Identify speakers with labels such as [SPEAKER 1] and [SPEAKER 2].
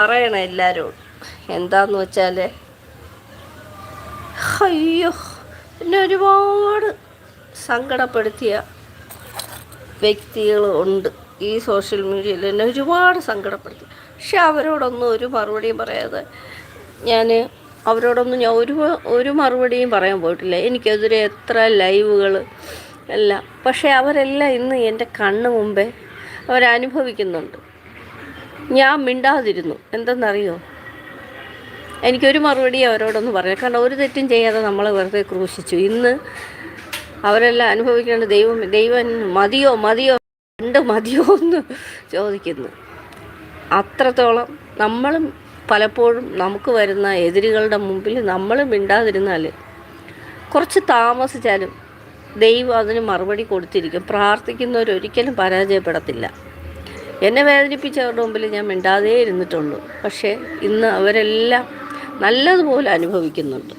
[SPEAKER 1] പറയണം എല്ലാവരും. എന്താന്ന് വെച്ചാൽ അയ്യോ, എന്നെ ഒരുപാട് സങ്കടപ്പെടുത്തിയ വ്യക്തികളുണ്ട് ഈ സോഷ്യൽ മീഡിയയിൽ. എന്നെ ഒരുപാട് സങ്കടപ്പെടുത്തി. പക്ഷെ അവരോടൊന്നും ഒരു മറുപടിയും പറയാതെ അവരോടൊന്നും ഞാൻ ഒരു മറുപടിയും പറയാൻ പോയിട്ടില്ല. എനിക്കെതിരെ എത്ര ലൈവുകൾ എല്ലാം. പക്ഷേ അവരെല്ലാം ഇന്ന് എൻ്റെ കണ്ണ് മുമ്പേ അവരനുഭവിക്കുന്നുണ്ട്. ഞാൻ മിണ്ടാതിരുന്നു. എന്തെന്നറിയോ? എനിക്കൊരു മറുപടി അവരോടൊന്നും പറയാം. കാരണം ഒരു തെറ്റും ചെയ്യാതെ നമ്മളെ വെറുതെ ക്രൂശിച്ചു. ഇന്ന് അവരെല്ലാം അനുഭവിക്കേണ്ട ദൈവം മതിയോ മതിയോ എന്ന് ചോദിക്കുന്നു. അത്രത്തോളം നമ്മളും പലപ്പോഴും നമുക്ക് വരുന്ന എതിരുകളുടെ മുമ്പിൽ നമ്മൾ മിണ്ടാതിരുന്നാൽ കുറച്ച് താമസിച്ചാലും ദൈവം അതിന് മറുപടി കൊടുത്തിരിക്കും. പ്രാർത്ഥിക്കുന്നവരൊരിക്കലും പരാജയപ്പെടത്തില്ല. എന്നെ വേദനിപ്പിച്ചവരുടെ മുമ്പിൽ ഞാൻ മിണ്ടാതേ ഇരുന്നിട്ടുള്ളൂ. പക്ഷേ ഇന്ന് അവരെല്ലാം നല്ലതുപോലെ അനുഭവിക്കുന്നുണ്ട്.